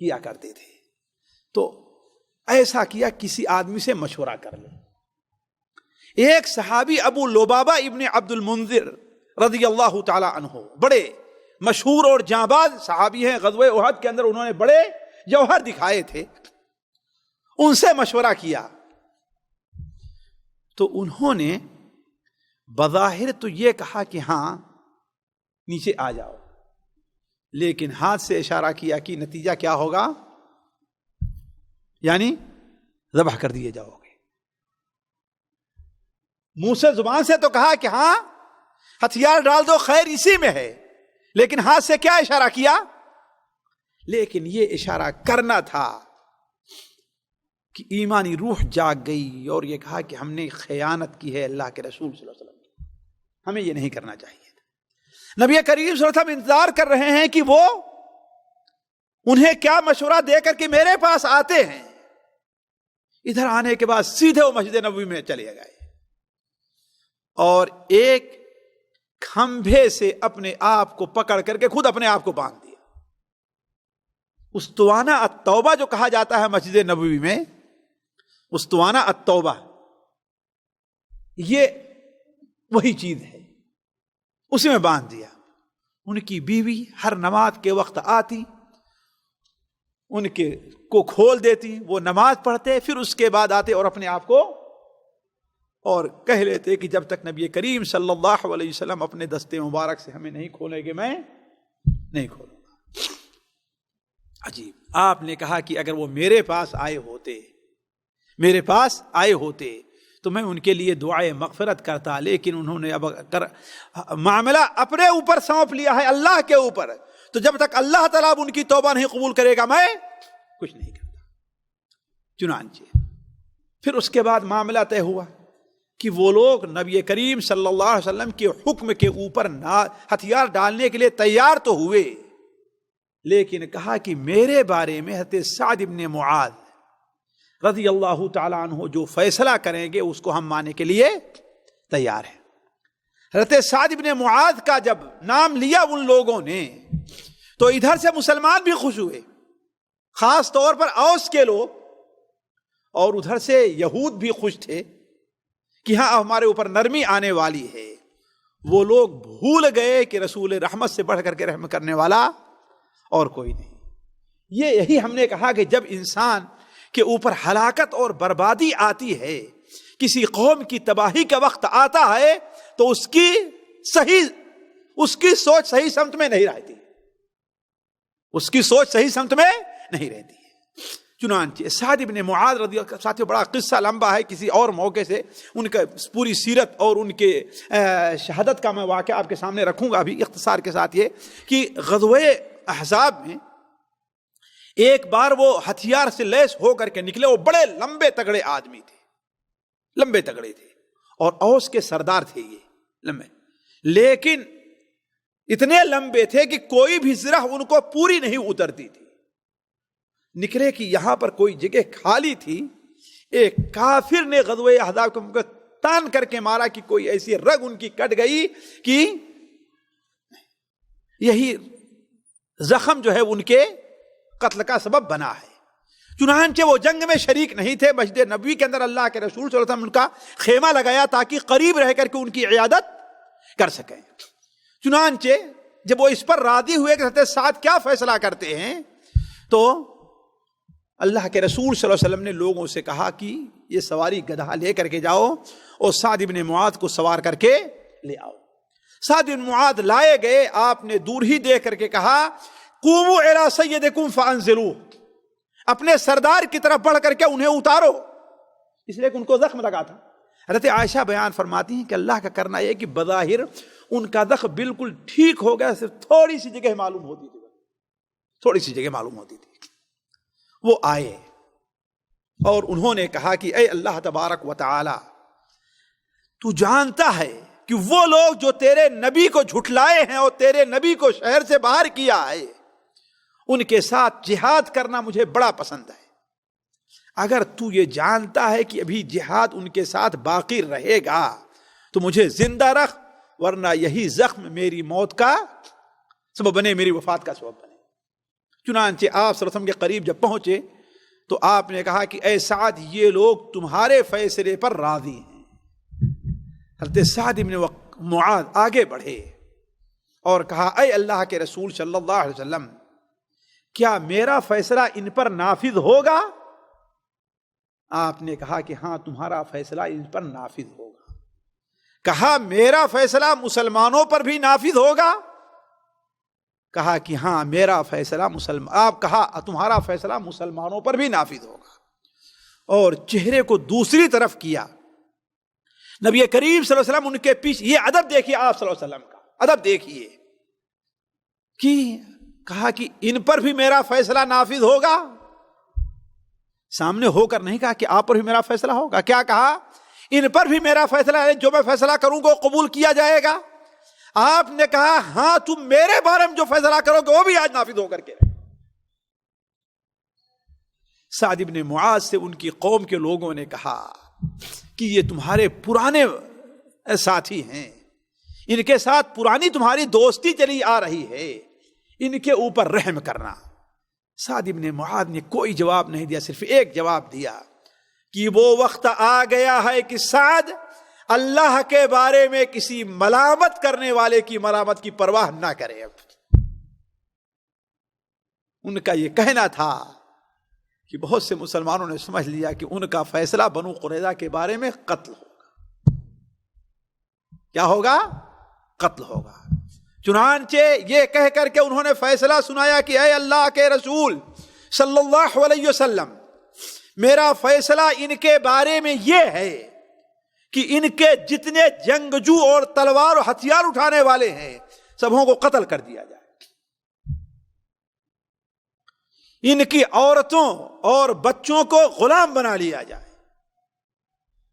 کیا کرتے تھے. تو ایسا کیا کسی آدمی سے مشورہ کر لیں. ایک صحابی ابو لبابہ ابن عبد المنذر رضی اللہ تعالی عنہ، بڑے مشہور اور جانباز صحابی ہیں، غزوہ احد کے اندر انہوں نے بڑے جوہر دکھائے تھے. ان سے مشورہ کیا تو انہوں نے بظاہر تو یہ کہا کہ ہاں نیچے آ جاؤ، لیکن ہاتھ سے اشارہ کیا کہ نتیجہ کیا ہوگا، یعنی ذبح کر دیے جاؤ گے. منہ سے زبان سے تو کہا کہ ہاں ہتھیار ڈال دو، خیر اسی میں ہے، لیکن ہاتھ سے کیا اشارہ کیا، لیکن یہ اشارہ کرنا تھا کہ ایمانی روح جاگ گئی اور یہ کہا کہ ہم نے خیانت کی ہے اللہ کے رسول صلی اللہ علیہ وسلم کی، ہمیں یہ نہیں کرنا چاہیے. نبی کریم صلی اللہ علیہ وسلم انتظار کر رہے ہیں کہ وہ انہیں کیا مشورہ دے کر کے میرے پاس آتے ہیں. ادھر آنے کے بعد سیدھے وہ مسجد نبوی میں چلے گئے اور ایک کھمبے سے اپنے آپ کو پکڑ کر کے خود اپنے آپ کو باندھ دیا. استوانہ التوبہ جو کہا جاتا ہے مسجد نبوی میں، استوانہ التوبہ، یہ وہی چیز ہے، اسی میں باندھ دیا. ان کی بیوی ہر نماز کے وقت آتی ان کے کو کھول دیتی، وہ نماز پڑھتے، پھر اس کے بعد آتے اور اپنے آپ کو اور کہہ لیتے کہ جب تک نبی کریم صلی اللہ علیہ وسلم اپنے دستے مبارک سے ہمیں نہیں کھولیں گے میں نہیں کھولوں گا۔ عجیب، آپ نے کہا کہ اگر وہ میرے پاس آئے ہوتے تو میں ان کے لیے دعائے مغفرت کرتا، لیکن انہوں نے اب معاملہ اپنے اوپر سونپ لیا ہے اللہ کے اوپر، تو جب تک اللہ تعالیٰ ان کی توبہ نہیں قبول کرے گا میں کچھ نہیں کرتا۔ چنانچہ پھر اس کے بعد معاملہ طے ہوا کہ وہ لوگ نبی کریم صلی اللہ علیہ وسلم کے حکم کے اوپر ہتھیار ڈالنے کے لیے تیار تو ہوئے، لیکن کہا کہ میرے بارے میں حضرت سعد بن معاذ رضی اللہ تعالیٰ عنہ جو فیصلہ کریں گے اس کو ہم ماننے کے لیے تیار ہیں۔ حضرت سعد بن معاذ کا جب نام لیا ان لوگوں نے تو ادھر سے مسلمان بھی خوش ہوئے، خاص طور پر اوس کے لوگ، اور ادھر سے یہود بھی خوش تھے کہ ہاں ہمارے اوپر نرمی آنے والی ہے۔ وہ لوگ بھول گئے کہ رسول رحمت سے بڑھ کر کے رحم کرنے والا اور کوئی نہیں۔ یہی ہم نے کہا کہ جب انسان کے اوپر ہلاکت اور بربادی آتی ہے، کسی قوم کی تباہی کا وقت آتا ہے، تو اس کی سوچ صحیح سمت میں نہیں رہتی، چنانچہ سعد بن معاذ رضی اللہ عنہ، بڑا قصہ لمبا ہے، کسی اور موقع سے ان کا پوری سیرت اور ان کے شہادت کا میں واقعہ آپ کے سامنے رکھوں گا۔ ابھی اختصار کے ساتھ یہ کہ غزوہ احزاب میں ایک بار وہ ہتھیار سے لیس ہو کر کے نکلے، وہ بڑے لمبے تگڑے آدمی تھے، لمبے تگڑے تھے، اور اوس کے سردار تھے یہ لمبے، لیکن اتنے لمبے تھے کہ کوئی بھی زرہ ان کو پوری نہیں اترتی تھی۔ نکلے کہ یہاں پر کوئی جگہ خالی تھی، ایک کافر نے غزوہ احزاب کو تان کر کے مارا کہ کوئی ایسی رگ ان کی کٹ گئی کہ یہی زخم جو ہے ان کے قتل کا سبب بنا ہے۔ چنانچہ وہ جنگ میں شریک نہیں تھے، مسجد نبوی کے اندر اللہ کے رسول صلی اللہ علیہ وسلم ان کا خیمہ لگایا تاکہ قریب رہ کر کے ان کی عیادت کر سکیں۔ چنانچہ جب وہ اس پر راضی ہوئے کہ حضرت سعد کیا فیصلہ کرتے ہیں، تو اللہ کے رسول صلی اللہ علیہ وسلم نے لوگوں سے کہا کہ یہ سواری گدھا لے کر کے جاؤ اور سعد بن معاذ کو سوار کر کے لے آؤ۔ سعد بن معاذ لائے گئے، آپ نے دور ہی دیکھ کر کے کہا قوموا الی سیدکم فانزلوہ، اپنے سردار کی طرف بڑھ کر کے انہیں اتارو، اس لیے کہ ان کو زخم لگا تھا۔ حضرت عائشہ بیان فرماتی ہیں کہ اللہ کا کرنا یہ کہ بظاہر ان کا زخم بالکل ٹھیک ہو گیا، صرف تھوڑی سی جگہ معلوم ہوتی تھی، وہ آئے اور انہوں نے کہا کہ اے اللہ تبارک و تعالی، تو جانتا ہے کہ وہ لوگ جو تیرے نبی کو جھٹلائے ہیں اور تیرے نبی کو شہر سے باہر کیا ہے، ان کے ساتھ جہاد کرنا مجھے بڑا پسند ہے۔ اگر تو یہ جانتا ہے کہ ابھی جہاد ان کے ساتھ باقی رہے گا تو مجھے زندہ رکھ، ورنہ یہی زخم میری موت کا سبب بنے، میری وفات کا سبب بنے۔ چنانچہ آپ صلی اللہ علیہ وسلم کے قریب جب پہنچے تو آپ نے کہا کہ اے سعد، یہ لوگ تمہارے فیصلے پر راضی ہیں۔ حضرت سعد بن معاذ آگے بڑھے اور کہا اے اللہ کے رسول صلی اللہ علیہ وسلم، کیا میرا فیصلہ ان پر نافذ ہوگا؟ آپ نے کہا کہ ہاں تمہارا فیصلہ ان پر نافذ ہوگا۔ کہا میرا فیصلہ مسلمانوں پر بھی نافذ ہوگا؟ کہا کہ ہاں میرا فیصلہ آپ کہا تمہارا فیصلہ مسلمانوں پر بھی نافذ ہوگا، اور چہرے کو دوسری طرف کیا۔ نبی کریم صلی اللہ علیہ وسلم ان کے پیچھے، یہ ادب دیکھیے آپ صلی اللہ علیہ وسلم کا ادب دیکھیے، کہ کہا کہ ان پر بھی میرا فیصلہ نافذ ہوگا، سامنے ہو کر نہیں کہا کہ آپ پر بھی میرا فیصلہ ہوگا، کیا کہا ان پر بھی میرا فیصلہ ہے، جو میں فیصلہ کروں گا قبول کیا جائے گا۔ آپ نے کہا ہاں تم میرے بارے میں جو فیصلہ کرو گے وہ بھی آج نافذ ہو کر کے رہے۔ سعد بن معاذ سے ان کی قوم کے لوگوں نے کہا کہ یہ تمہارے پرانے ساتھی ہیں، ان کے ساتھ پرانی تمہاری دوستی چلی آ رہی ہے، ان کے اوپر رحم کرنا۔ سعد بن معاذ نے کوئی جواب نہیں دیا، صرف ایک جواب دیا کہ وہ وقت آ گیا ہے کہ سعد اللہ کے بارے میں کسی ملامت کرنے والے کی ملامت کی پرواہ نہ کرے۔ اب ان کا یہ کہنا تھا کہ بہت سے مسلمانوں نے سمجھ لیا کہ ان کا فیصلہ بنو قریظہ کے بارے میں قتل ہوگا. کیا ہوگا؟ قتل ہوگا. چنانچہ یہ کہہ کر کے انہوں نے فیصلہ سنایا کہ اے اللہ کے رسول صلی اللہ علیہ وسلم، میرا فیصلہ ان کے بارے میں یہ ہے کہ ان کے جتنے جنگجو اور تلوار و ہتھیار اٹھانے والے ہیں سبوں کو قتل کر دیا جائے. ان کی عورتوں اور بچوں کو غلام بنا لیا جائے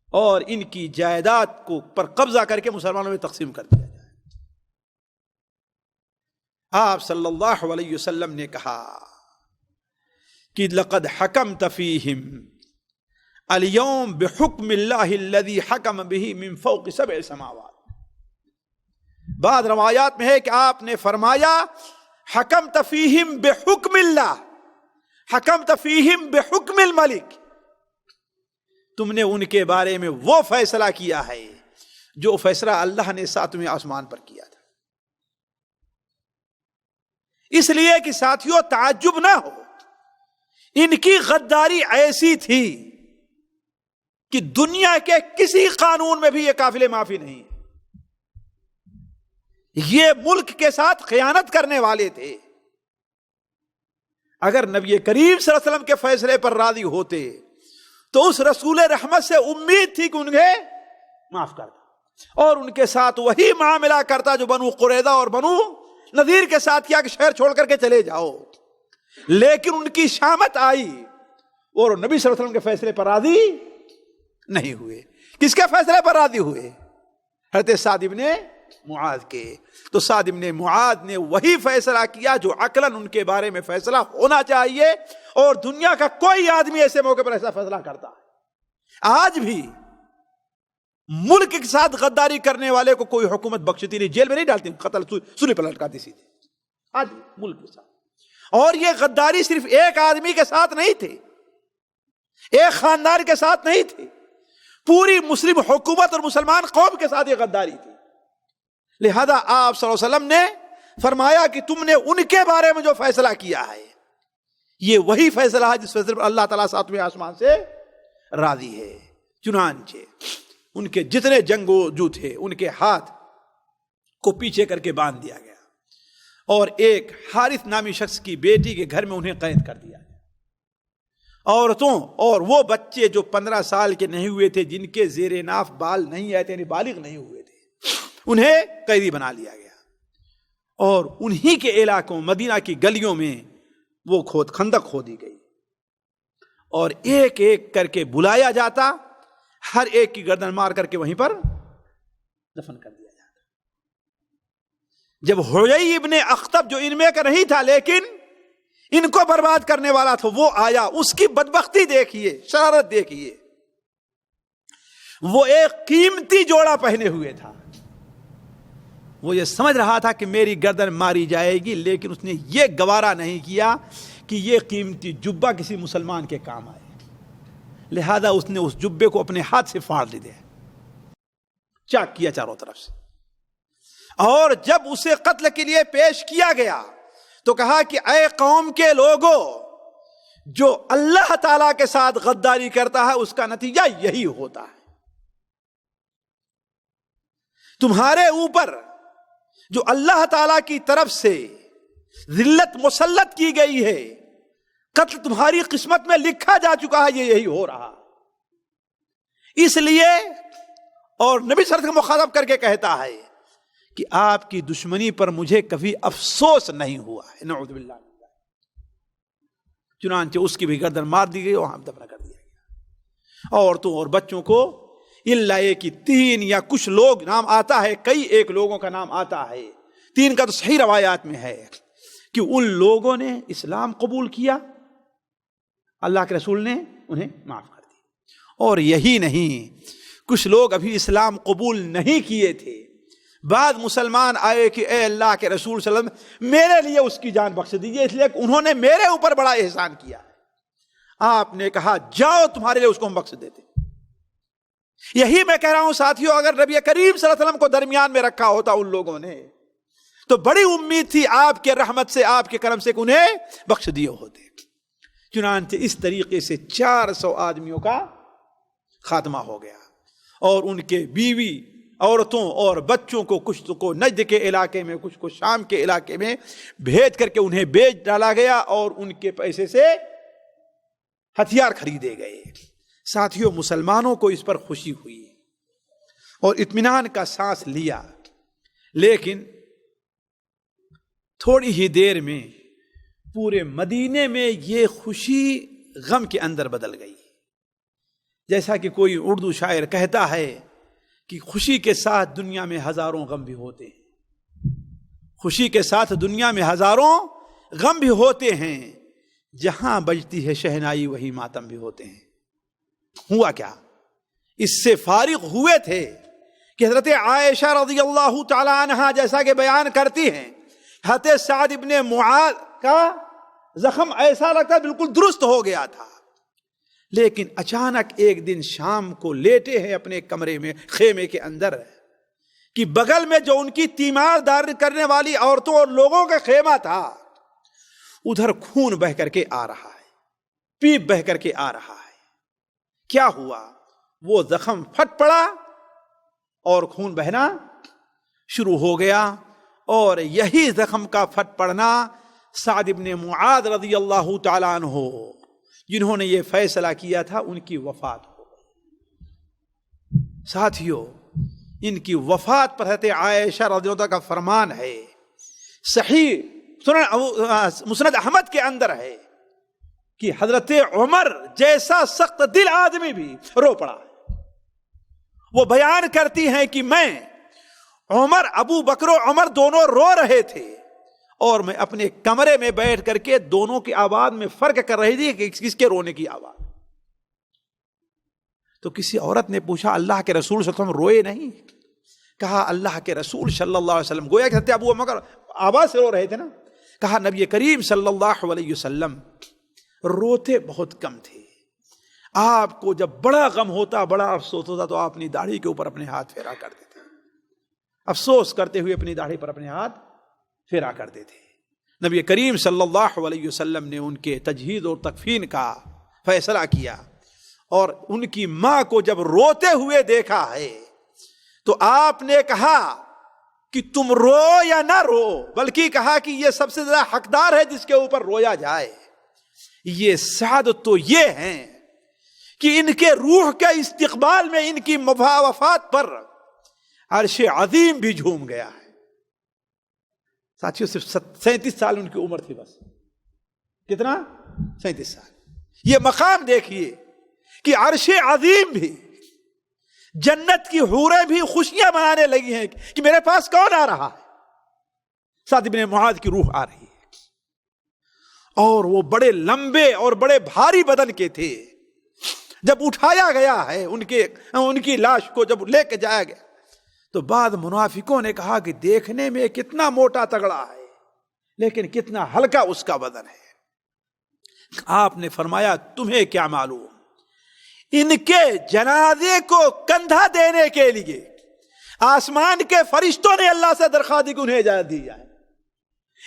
اور ان کی جائیداد کو پر قبضہ کر کے مسلمانوں میں تقسیم کر دیا جائے. آپ صلی اللہ علیہ وسلم نے کہا کہ لقد حکمت فیہم اليوم بحکم اللہ الذی حکم بہ من فوق سبع سماوات. بعض روایات میں ہے کہ آپ نے فرمایا حکمت فیہم بحکم اللہ، حکمت فیہم بحکم الملک، تم نے ان کے بارے میں وہ فیصلہ کیا ہے جو فیصلہ اللہ نے ساتویں آسمان پر کیا تھا. اس لیے کہ ساتھیوں تعجب نہ ہو، ان کی غداری ایسی تھی کہ دنیا کے کسی قانون میں بھی یہ قافلے معافی نہیں. یہ ملک کے ساتھ خیانت کرنے والے تھے. اگر نبی کریم صلی اللہ علیہ وسلم کے فیصلے پر راضی ہوتے تو اس رسول رحمت سے امید تھی کہ انہیں معاف کرتا اور ان کے ساتھ وہی معاملہ کرتا جو بنو قریظہ اور بنو نذیر کے ساتھ کیا کہ شہر چھوڑ کر کے چلے جاؤ. لیکن ان کی شامت آئی اور نبی صلی اللہ علیہ وسلم کے فیصلے پر راضی نہیں ہوئے. کس کے فیصلے پر راضی ہوئے؟ حضرت سعد ابن معاذ کے. تو سعد ابن معاذ نے وہی فیصلہ کیا جو عقلاً ان کے بارے میں فیصلہ ہونا چاہیے اور دنیا کا کوئی آدمی ایسے موقع پر ایسا فیصلہ کرتا ہے. آج بھی ملک کے ساتھ غداری کرنے والے کو کوئی حکومت بخشتی نہیں، جیل میں نہیں ڈالتی، قتل سولی پر لٹکاتی سیدھے. آج ملک کے ساتھ. اور یہ غداری صرف ایک آدمی کے ساتھ نہیں تھے، ایک خاندان کے ساتھ نہیں تھے، پوری مسلم حکومت اور مسلمان قوم کے ساتھ یہ غداری تھی. لہذا آپ صلی اللہ علیہ وسلم نے فرمایا کہ تم نے ان کے بارے میں جو فیصلہ کیا ہے یہ وہی فیصلہ ہے جس فیصلے پر اللہ تعالیٰ ساتویں آسمان سے راضی ہے. چنانچہ ان کے جتنے جنگجو تھے ان کے ہاتھ کو پیچھے کر کے باندھ دیا گیا اور ایک حارث نامی شخص کی بیٹی کے گھر میں انہیں قید کر دیا گیا. عورتوں اور وہ بچے جو 15 سال کے نہیں ہوئے تھے، جن کے زیر ناف بال نہیں آئے تھے، یعنی بالغ نہیں ہوئے تھے، انہیں قیدی بنا لیا گیا اور انہی کے علاقوں مدینہ کی گلیوں میں وہ خندق کھودی گئی اور ایک ایک کر کے بلایا جاتا، ہر ایک کی گردن مار کر کے وہیں پر دفن کر دیا جاتا. جب حیی ابن اخطب جو ان میں کا نہیں تھا لیکن ان کو برباد کرنے والا تھا وہ آیا، اس کی بدبختی دیکھیے، شرارت دیکھیے. وہ ایک قیمتی جوڑا پہنے ہوئے تھا، وہ یہ سمجھ رہا تھا کہ میری گردن ماری جائے گی، لیکن اس نے یہ گوارا نہیں کیا کہ یہ قیمتی جبہ کسی مسلمان کے کام آئے. لہذا اس نے اس جبے کو اپنے ہاتھ سے پھاڑ دیا، چاک کیا چاروں طرف سے. اور جب اسے قتل کے لیے پیش کیا گیا تو کہا کہ اے قوم کے لوگوں، جو اللہ تعالی کے ساتھ غداری کرتا ہے اس کا نتیجہ یہی ہوتا ہے. تمہارے اوپر جو اللہ تعالی کی طرف سے ذلت مسلط کی گئی ہے، قتل تمہاری قسمت میں لکھا جا چکا ہے، یہ یہی ہو رہا. اس لیے اور نبی صلی اللہ علیہ وسلم مخاطب کر کے کہتا ہے کہ آپ کی دشمنی پر مجھے کبھی افسوس نہیں ہوا ہے. نعوذ باللہ. چنانچہ اس کی بھی گردن مار دی گئی اور وہاں دفن کر دیا گیا. عورتوں اور بچوں کو اللہ یہ کہ 3 یا کچھ لوگ نام آتا ہے، کئی ایک لوگوں کا نام آتا ہے، 3 کا تو صحیح روایات میں ہے کہ ان لوگوں نے اسلام قبول کیا، اللہ کے رسول نے انہیں معاف کر دی. اور یہی نہیں، کچھ لوگ ابھی اسلام قبول نہیں کیے تھے، بعد مسلمان آئے کہ اے اللہ کے رسول صلی اللہ علیہ وسلم میرے لیے اس کی جان بخش دیجیے، اس لیے کہ انہوں نے میرے اوپر بڑا احسان کیا. آپ نے کہا جاؤ تمہارے لیے اس کو ہم بخش دیتے. یہی میں کہہ رہا ہوں ساتھیوں، اگر نبی کریم صلی اللہ علیہ وسلم کو درمیان میں رکھا ہوتا ان لوگوں نے تو بڑی امید تھی آپ کے رحمت سے، آپ کے کرم سے کہ انہیں بخش دیے ہوتے. چنانچہ اس طریقے سے 400 آدمیوں کا خاتمہ ہو گیا، اور ان کے بیوی عورتوں اور بچوں کو کچھ کو نجد کے علاقے میں، کچھ کو شام کے علاقے میں بھیج کر کے انہیں بیچ ڈالا گیا، اور ان کے پیسے سے ہتھیار خریدے گئے۔ ساتھیوں، مسلمانوں کو اس پر خوشی ہوئی اور اطمینان کا سانس لیا، لیکن تھوڑی ہی دیر میں پورے مدینے میں یہ خوشی غم کے اندر بدل گئی۔ جیسا کہ کوئی اردو شاعر کہتا ہے کہ خوشی کے ساتھ دنیا میں ہزاروں غم بھی ہوتے ہیں، خوشی کے ساتھ دنیا میں ہزاروں غم بھی ہوتے ہیں، جہاں بجتی ہے شہنائی وہی ماتم بھی ہوتے ہیں۔ ہوا کیا؟ اس سے فارغ ہوئے تھے کہ حضرت عائشہ رضی اللہ تعالی عنہا جیسا کہ بیان کرتی ہیں، حضرت سعد ابن معاذ کا زخم ایسا لگتا بالکل درست ہو گیا تھا، لیکن اچانک ایک دن شام کو لیٹے ہیں اپنے کمرے میں، خیمے کے اندر، کہ بغل میں جو ان کی تیمار دار کرنے والی عورتوں اور لوگوں کا خیمہ تھا، ادھر خون بہ کر کے آ رہا ہے، پیپ بہ کر کے آ رہا ہے۔ کیا ہوا؟ وہ زخم پھٹ پڑا اور خون بہنا شروع ہو گیا، اور یہی زخم کا پھٹ پڑنا سعد ابن معاذ رضی اللہ تعالیٰ عنہ جنہوں نے یہ فیصلہ کیا تھا، ان کی وفات ہو گئی۔ ساتھیوں، ان کی وفات پر حضرت عائشہ رضی اللہ عنہ کا فرمان ہے، صحیح مسند احمد کے اندر ہے کہ حضرت عمر جیسا سخت دل آدمی بھی رو پڑا۔ وہ بیان کرتی ہیں کہ میں، عمر، ابو بکر و عمر دونوں رو رہے تھے، اور میں اپنے کمرے میں بیٹھ کر کے دونوں کی آواز میں فرق کر رہی تھی کہ کس کے رونے کی آواز۔ تو کسی عورت نے پوچھا، اللہ کے رسول صلی اللہ علیہ وسلم روئے نہیں؟ کہا اللہ کے رسول صلی اللہ علیہ وسلم، گویا کہ حضرت ابو بکر آواز سے رو رہے تھے نا، کہا نبی کریم صلی اللہ علیہ وسلم روتے بہت کم تھے، آپ کو جب بڑا غم ہوتا، بڑا افسوس ہوتا، تو آپ اپنی داڑھی کے اوپر اپنے ہاتھ پھیرا کرتے تھے، افسوس کرتے ہوئے اپنی داڑھی پر اپنے ہاتھ پھیرا کرتے تھے۔ نبی کریم صلی اللہ علیہ وسلم نے ان کے تجہیز اور تکفین کا فیصلہ کیا، اور ان کی ماں کو جب روتے ہوئے دیکھا ہے تو آپ نے کہا کہ تم رو یا نہ رو، بلکہ کہا کہ یہ سب سے زیادہ حقدار ہے جس کے اوپر رویا جائے۔ یہ سعد تو یہ ہیں کہ ان کے روح کے استقبال میں، ان کی وفات پر عرش عظیم بھی جھوم گیا ہے۔ ساتھیوں، صرف 37 سال ان کی عمر تھی، بس کتنا؟ 37 سال۔ یہ مقام دیکھیے کہ عرش عظیم بھی، جنت کی حوریں بھی خوشیاں منانے لگی ہیں کہ میرے پاس کون آ رہا ہے؟ سعد بن معاذ کی روح آ رہی ہے، اور وہ بڑے لمبے اور بڑے بھاری بدن کے تھے۔ جب اٹھایا گیا ہے ان کی لاش کو جب لے کے جایا گیا، تو بعض منافقوں نے کہا کہ دیکھنے میں کتنا موٹا تگڑا ہے، لیکن کتنا ہلکا اس کا بدن ہے۔ آپ نے فرمایا تمہیں کیا معلوم، ان کے جنازے کو کندھا دینے کے لیے آسمان کے فرشتوں نے اللہ سے درخواست دی کہ انہیں اجازت دی جائے،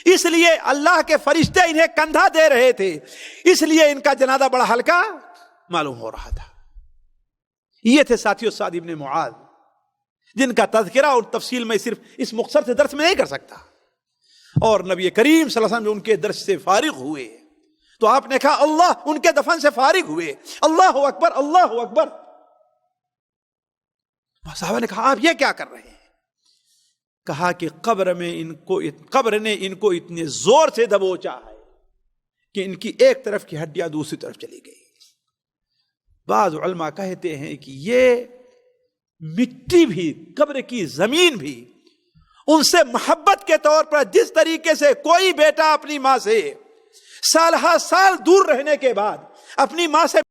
اس لیے اللہ کے فرشتے انہیں کندھا دے رہے تھے، اس لیے ان کا جنازہ بڑا ہلکا معلوم ہو رہا تھا۔ یہ تھے ساتھیوں سعد ابن معاذ، جن کا تذکرہ اور تفصیل میں صرف اس مختصر سے درس میں نہیں کر سکتا۔ اور نبی کریم صلی اللہ علیہ وسلم جو ان کے درس سے فارغ ہوئے تو آپ نے کہا اللہ، ان کے دفن سے فارغ ہوئے، اللہ اکبر، اللہ اکبر۔ صحابہ نے کہا آپ یہ کیا کر رہے ہیں؟ کہا کہ قبر نے ان کو اتنے زور سے دبوچا ہے کہ ان کی ایک طرف کی ہڈیاں دوسری طرف چلی گئی۔ بعض علماء کہتے ہیں کہ یہ مٹی بھی، قبر کی زمین بھی ان سے محبت کے طور پر، جس طریقے سے کوئی بیٹا اپنی ماں سے سالہ سال دور رہنے کے بعد اپنی ماں سے